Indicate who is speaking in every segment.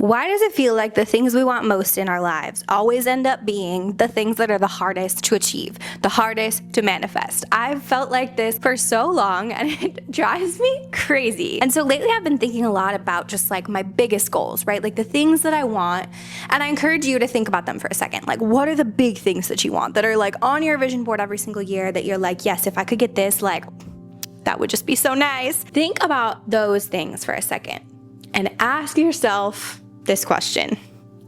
Speaker 1: Why does it feel like the things we want most in our lives always end up being the things that are the hardest to achieve, the hardest to manifest? I've felt like this for so long and it drives me crazy. And so lately I've been thinking a lot about just like my biggest goals, right? Like the things that I want. And I encourage you to think about them for a second. Like, what are the big things that you want that are like on your vision board every single year that you're like, yes, if I could get this, like, that would just be so nice. Think about those things for a second and ask yourself this question.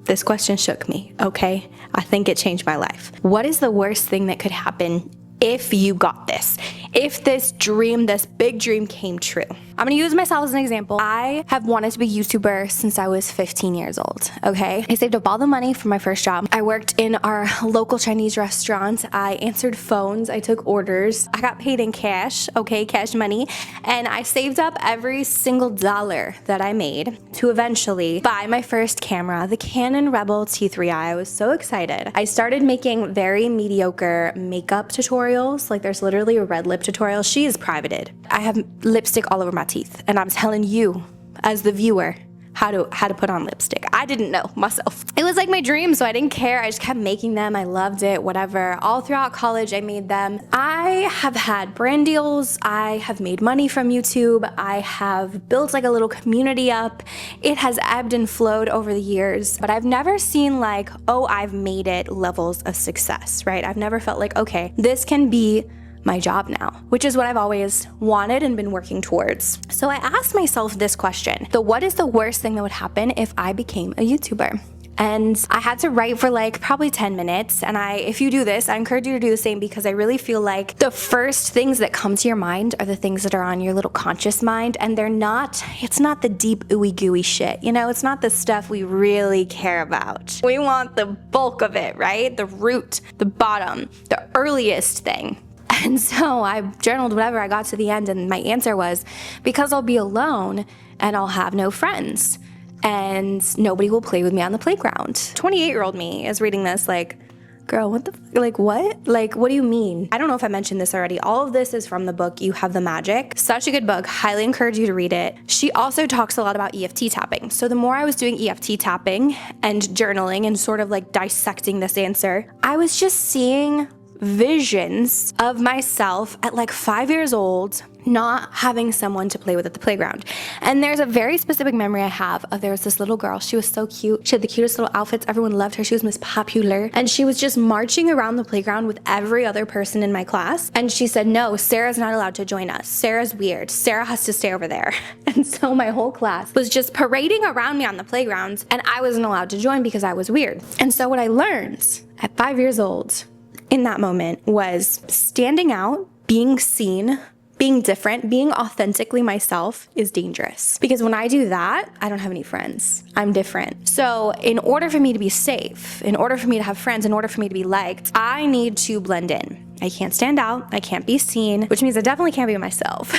Speaker 1: This question shook me, okay? I think it changed my life. What is the worst thing that could happen if you got this? If this dream, this big dream came true? I'm gonna use myself as an example. I have wanted to be a YouTuber since I was 15 years old, okay? I saved up all the money for my first job. I worked in our local Chinese restaurant. I answered phones, I took orders. I got paid in cash, okay, cash money. And I saved up every single dollar that I made to eventually buy my first camera, the Canon Rebel T3i. I was so excited. I started making very mediocre makeup tutorials. Like there's literally a red lip tutorial. She is privated. I have lipstick all over my teeth, and I'm telling you as the viewer how to put on lipstick. I didn't know myself. It was like my dream, so I didn't care. I just kept making them. I loved it, whatever. All throughout college, I made them. I have had brand deals. I have made money from YouTube. I have built like a little community up. It has ebbed and flowed over the years, but I've never seen like, oh, I've made it levels of success, right? I've never felt like, okay, this can be my job now, which is what I've always wanted and been working towards. So I asked myself this question: what is the worst thing that would happen if I became a YouTuber? And I had to write for like probably 10 minutes. And if you do this, I encourage you to do the same, because I really feel like the first things that come to your mind are the things that are on your little conscious mind. And it's not the deep ooey gooey shit. You know, it's not the stuff we really care about. We want the bulk of it, right? The root, the bottom, the earliest thing. And so I journaled whatever I got to the end, and my answer was, because I'll be alone and I'll have no friends and nobody will play with me on the playground. 28-year-old me is reading this like, girl, what the fuck? Like, what? Like, what do you mean? I don't know if I mentioned this already. All of this is from the book, You Have the Magic. Such a good book. Highly encourage you to read it. She also talks a lot about EFT tapping. So the more I was doing EFT tapping and journaling and sort of like dissecting this answer, I was just seeing visions of myself at like 5 years old not having someone to play with at the playground. And there's a very specific memory I have of, there was this little girl. She was so cute. She had the cutest little outfits. Everyone loved her. She was Miss Popular. And she was just marching around the playground with every other person in my class. And she said, no, Sarah's not allowed to join us. Sarah's weird. Sarah has to stay over there. And so my whole class was just parading around me on the playground, and I wasn't allowed to join because I was weird. And so what I learned at 5 years old in that moment was standing out, being seen, being different, being authentically myself is dangerous. Because when I do that, I don't have any friends. I'm different. So in order for me to be safe, in order for me to have friends, in order for me to be liked, I need to blend in. I can't stand out, I can't be seen, which means I definitely can't be myself.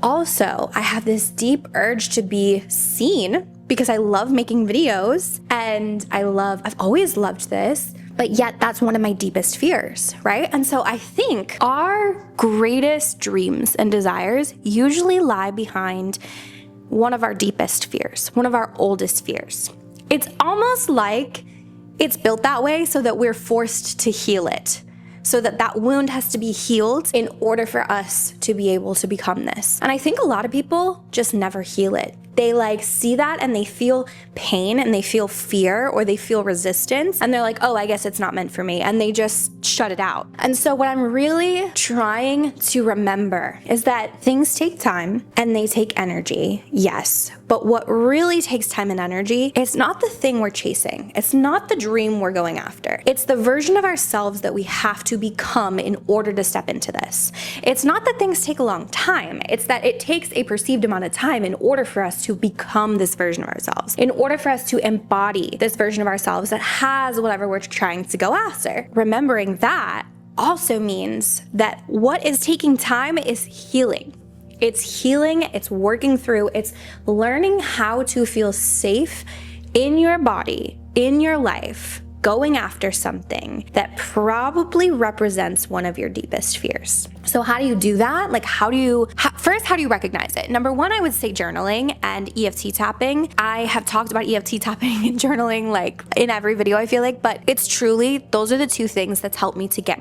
Speaker 1: Also, I have this deep urge to be seen because I love making videos and I've always loved this. But yet that's one of my deepest fears, right? And so I think our greatest dreams and desires usually lie behind one of our deepest fears, one of our oldest fears. It's almost like it's built that way so that we're forced to heal it, so that wound has to be healed in order for us to be able to become this. And I think a lot of people just never heal it. They like see that and they feel pain and they feel fear or they feel resistance and they're like, oh, I guess it's not meant for me. And they just shut it out. And so what I'm really trying to remember is that things take time and they take energy, yes. But what really takes time and energy is not the thing we're chasing. It's not the dream we're going after. It's the version of ourselves that we have to become in order to step into this. It's not that things take a long time. It's that it takes a perceived amount of time in order for us to become this version of ourselves, in order for us to embody this version of ourselves that has whatever we're trying to go after. Remembering that also means that what is taking time is healing. It's healing, it's working through, it's learning how to feel safe in your body, in your life, going after something that probably represents one of your deepest fears. So how do you do that? Like, First, how do you recognize it? Number one, I would say journaling and EFT tapping. I have talked about EFT tapping and journaling like in every video, I feel like, but it's truly, those are the two things that's helped me to get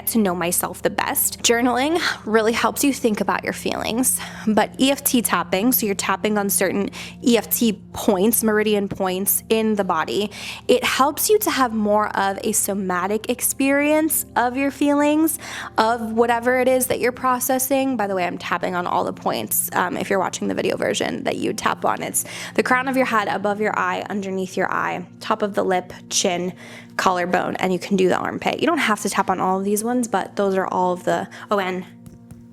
Speaker 1: to know myself the best. Journaling really helps you think about your feelings, but EFT tapping, so you're tapping on certain EFT points, meridian points in the body, it helps you to have more of a somatic experience of your feelings, of whatever it is that you're processing. By the way, I'm tapping on all the points. If you're watching the video version that you tap on, it's the crown of your head, above your eye, underneath your eye, top of the lip, chin, collarbone, and you can do the armpit. You don't have to tap on all of these ones, but those are all of the, and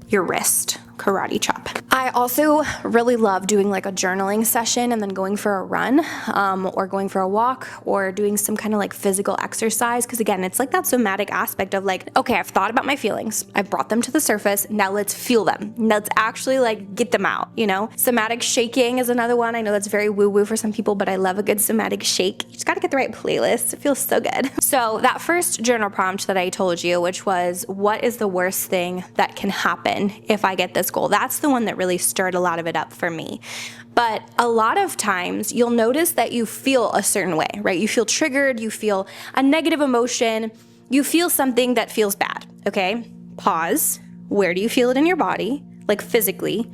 Speaker 1: your wrist, karate chop. I also really love doing like a journaling session and then going for a run, or going for a walk, or doing some kind of like physical exercise. Because again, it's like that somatic aspect of like, okay, I've thought about my feelings, I've brought them to the surface, now let's feel them. Let's actually like get them out, you know? Somatic shaking is another one. I know that's very woo-woo for some people, but I love a good somatic shake. You just gotta get the right playlist. It feels so good. So that first journal prompt that I told you, which was, what is the worst thing that can happen if I get this goal? That's the one that really stirred a lot of it up for me. But a lot of times you'll notice that you feel a certain way, right? You feel triggered, you feel a negative emotion, you feel something that feels bad, okay? Pause. Where do you feel it in your body? Like physically.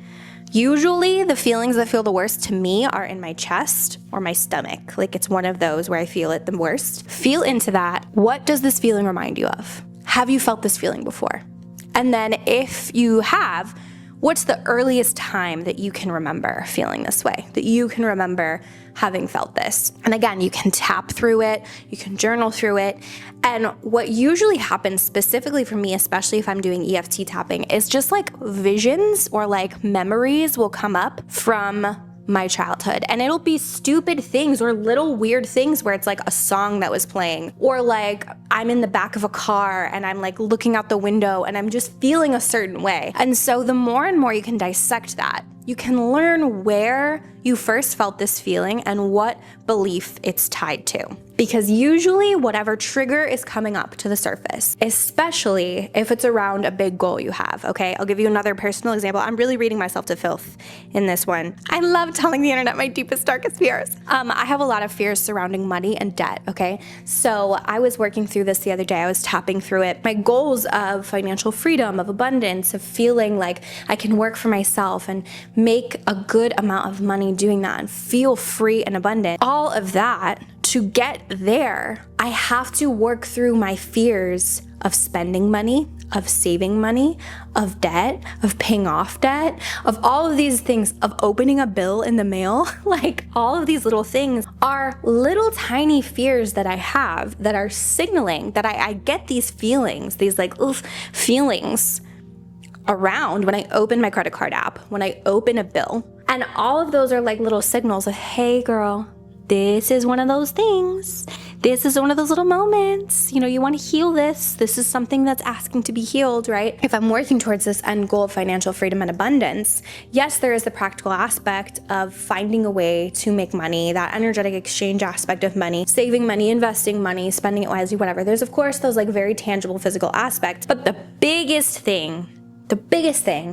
Speaker 1: Usually the feelings that feel the worst to me are in my chest or my stomach. Like it's one of those where I feel it the worst. Feel into that. What does this feeling remind you of? Have you felt this feeling before? And then if you have, what's the earliest time that you can remember feeling this way, that you can remember having felt this? And again, you can tap through it, you can journal through it. And what usually happens specifically for me, especially if I'm doing EFT tapping, is just like visions or like memories will come up from my childhood, and it'll be stupid things or little weird things where it's like a song that was playing, or like I'm in the back of a car and I'm like looking out the window and I'm just feeling a certain way. And so the more and more you can dissect that, you can learn where you first felt this feeling and what belief it's tied to. Because usually whatever trigger is coming up to the surface, especially if it's around a big goal you have, okay? I'll give you another personal example. I'm really reading myself to filth in this one. I love telling the internet my deepest, darkest fears. I have a lot of fears surrounding money and debt, okay? So I was working through this the other day. I was tapping through it. My goals of financial freedom, of abundance, of feeling like I can work for myself and make a good amount of money doing that and feel free and abundant. All of that, to get there, I have to work through my fears of spending money, of saving money, of debt, of paying off debt, of all of these things, of opening a bill in the mail. Like all of these little things are little tiny fears that I have that are signaling that I get these feelings, these like feelings around when I open my credit card app, when I open a bill. And all of those are like little signals of, hey girl, this is one of those things. This is one of those little moments. You know, you want to heal this. This is something that's asking to be healed, right? If I'm working towards this end goal of financial freedom and abundance, yes, there is the practical aspect of finding a way to make money, that energetic exchange aspect of money, saving money, investing money, spending it wisely, whatever. There's of course those like very tangible physical aspects, but the biggest thing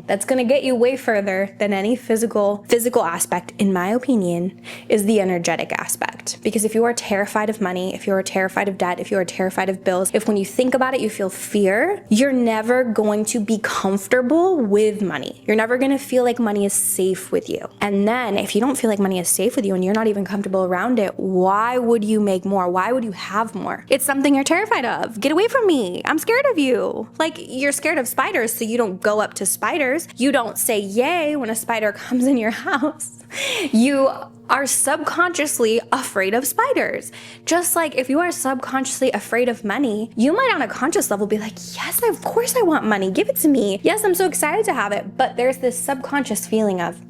Speaker 1: that's gonna get you way further than any physical aspect, in my opinion, is the energetic aspect. Because if you are terrified of money, if you are terrified of debt, if you are terrified of bills, if when you think about it you feel fear, you're never going to be comfortable with money. You're never gonna feel like money is safe with you. And then if you don't feel like money is safe with you and you're not even comfortable around it, why would you make more? Why would you have more? It's something you're terrified of. Get away from me. I'm scared of you. Like you're scared of spiders, so you don't go up to spiders. You don't say yay when a spider comes in your house. You are subconsciously afraid of spiders. Just like if you are subconsciously afraid of money, you might on a conscious level be like, yes, of course I want money. Give it to me. Yes, I'm so excited to have it. But there's this subconscious feeling of,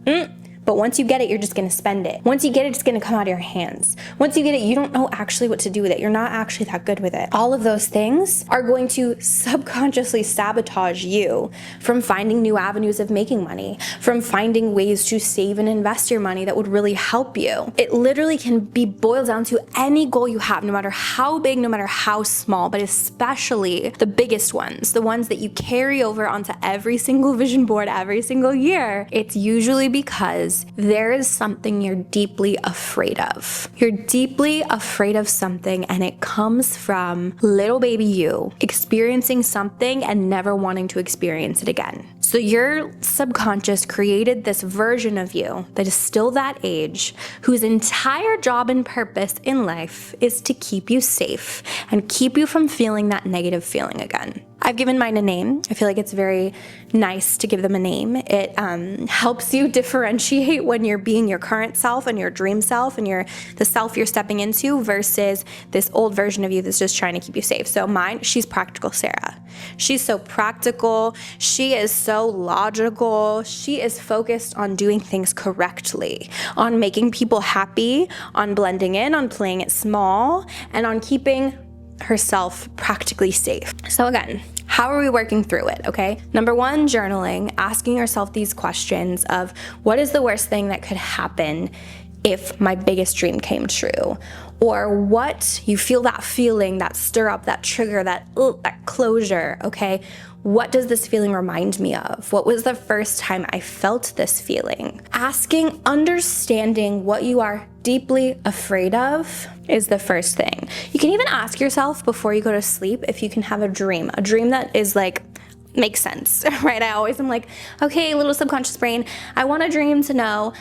Speaker 1: But once you get it, you're just gonna spend it. Once you get it, it's gonna come out of your hands. Once you get it, you don't know actually what to do with it. You're not actually that good with it. All of those things are going to subconsciously sabotage you from finding new avenues of making money, from finding ways to save and invest your money that would really help you. It literally can be boiled down to any goal you have, no matter how big, no matter how small, but especially the biggest ones, the ones that you carry over onto every single vision board every single year. It's usually because there is something you're deeply afraid of. You're deeply afraid of something, and it comes from little baby you experiencing something and never wanting to experience it again. So your subconscious created this version of you that is still that age, whose entire job and purpose in life is to keep you safe and keep you from feeling that negative feeling again. I've given mine a name. I feel like it's very nice to give them a name. It helps you differentiate when you're being your current self and your dream self and the self you're stepping into versus this old version of you that's just trying to keep you safe. So mine, she's Practical Sarah. She's so practical. She is so logical. She is focused on doing things correctly, on making people happy, on blending in, on playing it small, and on keeping herself practically safe. So again, how are we working through it, okay? Number one, journaling, asking yourself these questions of what is the worst thing that could happen if my biggest dream came true? Or what, you feel that feeling, that stir up, that trigger, that closure, okay? What does this feeling remind me of? What was the first time I felt this feeling? Asking, understanding what you are deeply afraid of is the first thing. You can even ask yourself before you go to sleep if you can have a dream that is like, makes sense, right? I always am like, okay, little subconscious brain, I want a dream to know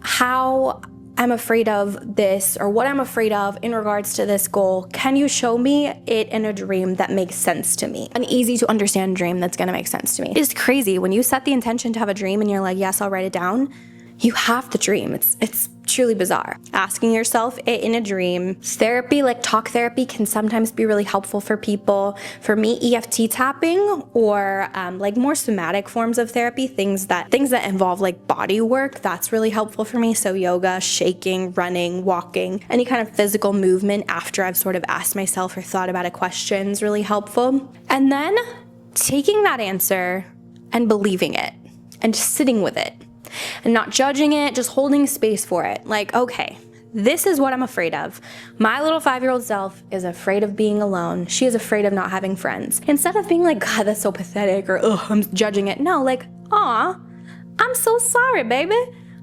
Speaker 1: how I'm afraid of this or what I'm afraid of in regards to this goal. Can you show me it in a dream that makes sense to me? An easy to understand dream that's gonna make sense to me. It's crazy when you set the intention to have a dream and you're like, yes, I'll write it down. You have the dream. It's truly bizarre. Asking yourself it in a dream. Therapy, like talk therapy, can sometimes be really helpful for people. For me, EFT tapping or like more somatic forms of therapy, things that involve like body work, that's really helpful for me. So yoga, shaking, running, walking, any kind of physical movement after I've sort of asked myself or thought about a question is really helpful. And then taking that answer and believing it and just sitting with it. And not judging it, just holding space for it. Like, okay, this is what I'm afraid of. My little 5-year-old self is afraid of being alone. She is afraid of not having friends. Instead of being like, God, that's so pathetic, or ugh, I'm judging it. No, like, aw, I'm so sorry, baby.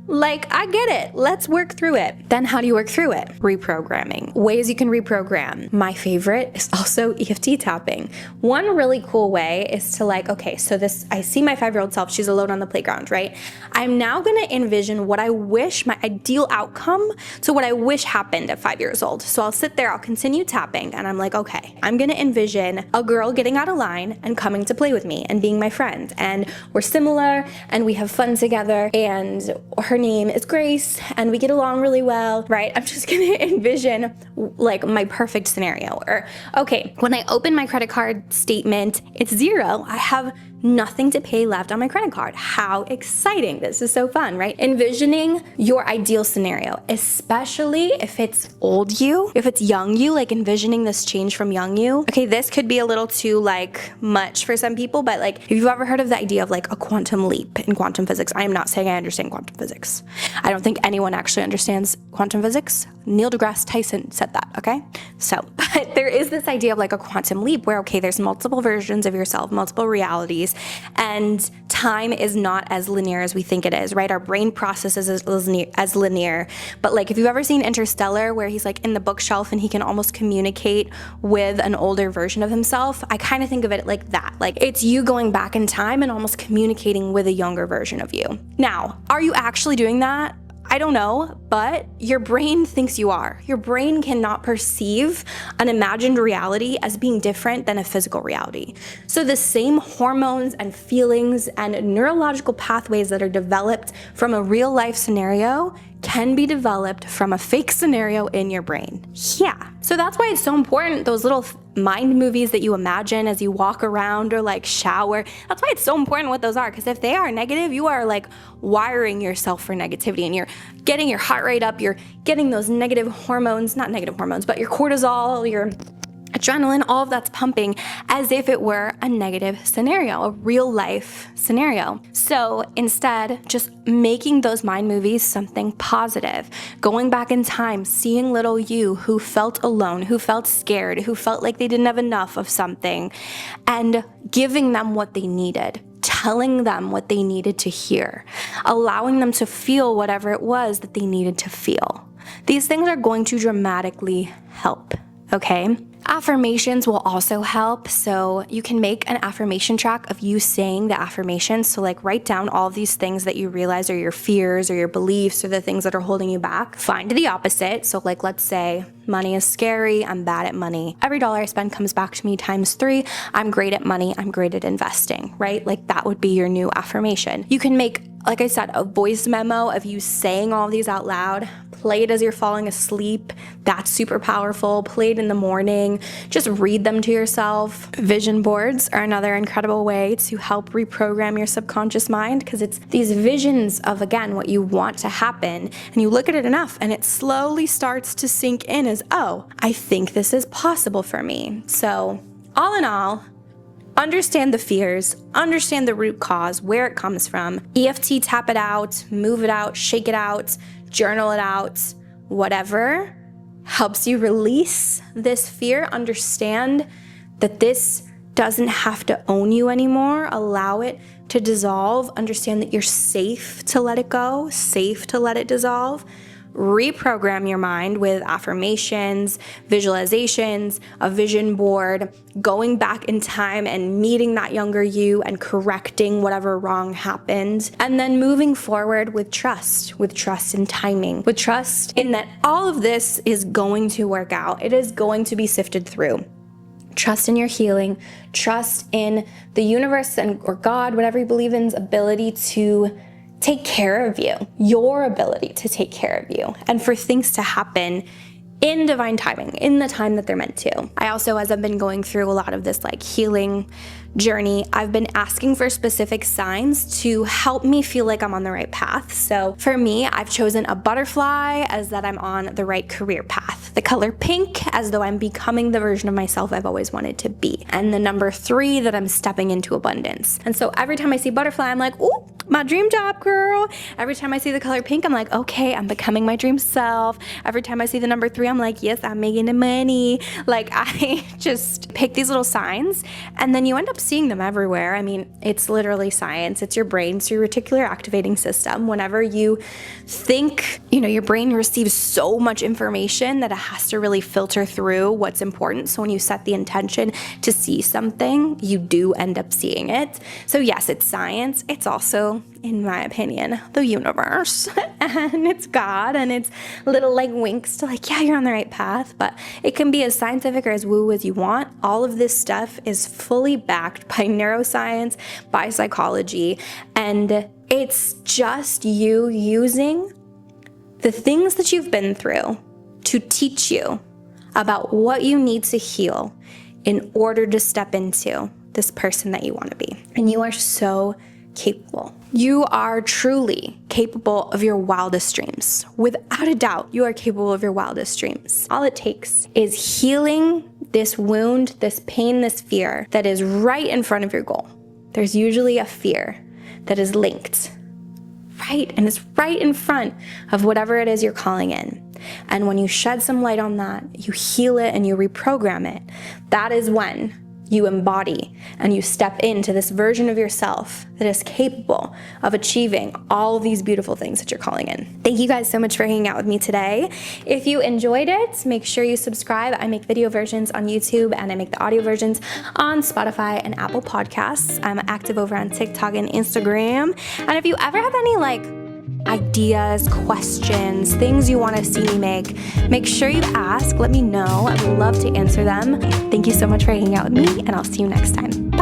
Speaker 1: Like, I get it. Let's work through it. Then how do you work through it? Reprogramming. Ways you can reprogram. My favorite is also EFT tapping. One really cool way is to like, okay, so I see my 5-year-old self, she's alone on the playground, right? I'm now gonna envision what I wish, my ideal outcome, so what I wish happened at 5 years old. So I'll sit there, I'll continue tapping, and I'm like, okay, I'm gonna envision a girl getting out of line and coming to play with me and being my friend. And we're similar, and we have fun together, and her name is Grace and we get along really well, right? I'm just gonna envision like my perfect scenario. Or, okay, when I open my credit card statement, it's 0. I have nothing to pay left on my credit card. How exciting. This is so fun, right? Envisioning your ideal scenario, especially if it's old you, if it's young you, like envisioning this change from young you. Okay, this could be a little too like much for some people, but like if you've ever heard of the idea of like a quantum leap in quantum physics, I am not saying I understand quantum physics. I don't think anyone actually understands quantum physics. Neil deGrasse Tyson said that, okay? So, but there is this idea of like a quantum leap where, okay, there's multiple versions of yourself, multiple realities, and time is not as linear as we think it is, right? Our brain processes as linear. But like if you've ever seen Interstellar where he's like in the bookshelf and he can almost communicate with an older version of himself, I kind of think of it like that. Like it's you going back in time and almost communicating with a younger version of you. Now, are you actually doing that? I don't know, but your brain thinks you are. Your brain cannot perceive an imagined reality as being different than a physical reality. So the same hormones and feelings and neurological pathways that are developed from a real life scenario can be developed from a fake scenario in your brain. Yeah. So that's why it's so important, those little mind movies that you imagine as you walk around or like shower. That's why it's so important what those are, because if they are negative, you are like wiring yourself for negativity, and you're getting your heart rate up, you're getting those negative hormones, not negative hormones, but your cortisol, your adrenaline, all of that's pumping as if it were a negative scenario, a real life scenario. So instead, just making those mind movies something positive, going back in time, seeing little you who felt alone, who felt scared, who felt like they didn't have enough of something, and giving them what they needed, telling them what they needed to hear, allowing them to feel whatever it was that they needed to feel. These things are going to dramatically help, okay? Affirmations will also help. So you can make an affirmation track of you saying the affirmations. So like write down all of these things that you realize are your fears or your beliefs or the things that are holding you back. Find the opposite. So like, let's say money is scary. I'm bad at money. Every dollar I spend comes back to me times 3. I'm great at money. I'm great at investing, right? Like that would be your new affirmation. You can make, like I said, a voice memo of you saying all of these out loud. Play it as you're falling asleep. That's super powerful. Play it in the morning. Just read them to yourself. Vision boards are another incredible way to help reprogram your subconscious mind, because it's these visions of, again, what you want to happen. And you look at it enough and it slowly starts to sink in as, oh, I think this is possible for me. So all in all, understand the fears, understand the root cause, where it comes from. EFT, tap it out, move it out, shake it out, journal it out, whatever helps you release this fear. Understand that this doesn't have to own you anymore. Allow it to dissolve. Understand that you're safe to let it go, safe to let it dissolve. Reprogram your mind with affirmations, visualizations, a vision board, going back in time and meeting that younger you and correcting whatever wrong happened. And then moving forward with trust in timing, with trust in that all of this is going to work out. It is going to be sifted through. Trust in your healing, trust in the universe or God, whatever you believe in's ability to take care of you, your ability to take care of you, and for things to happen in divine timing, in the time that they're meant to. I also, as I've been going through a lot of this like healing journey, I've been asking for specific signs to help me feel like I'm on the right path. So for me, I've chosen a butterfly as that I'm on the right career path, the color pink as though I'm becoming the version of myself I've always wanted to be, and the number 3 that I'm stepping into abundance. And so every time I see butterfly, I'm like, ooh, my dream job, girl. Every time I see the color pink, I'm like, okay, I'm becoming my dream self. Every time I see the number 3, I'm like, yes, I'm making the money. Like I just pick these little signs, and then you end up seeing them everywhere. I mean, it's literally science. It's your brain, so your reticular activating system. Whenever you think, your brain receives so much information that it has to really filter through what's important. So when you set the intention to see something, you do end up seeing it. So yes, it's science. It's also, in my opinion, the universe and it's God, and it's little like winks to like, yeah, you're on the right path. But it can be as scientific or as woo as you want. All of this stuff is fully backed by neuroscience, by psychology, and it's just you using the things that you've been through to teach you about what you need to heal in order to step into this person that you want to be. And you are so capable. You are truly capable of your wildest dreams. Without a doubt, you are capable of your wildest dreams. All it takes is healing this wound, this pain, this fear that is right in front of your goal. There's usually a fear that is linked, right? And it's right in front of whatever it is you're calling in. And when you shed some light on that, you heal it and you reprogram it, that is when you embody and you step into this version of yourself that is capable of achieving all of these beautiful things that you're calling in. Thank you guys so much for hanging out with me today. If you enjoyed it, make sure you subscribe. I make video versions on YouTube and I make the audio versions on Spotify and Apple Podcasts. I'm active over on TikTok and Instagram. And if you ever have any ideas, questions, things you want to see me make sure you ask. Let me know. I would love to answer them. Thank you so much for hanging out with me, and I'll see you next time.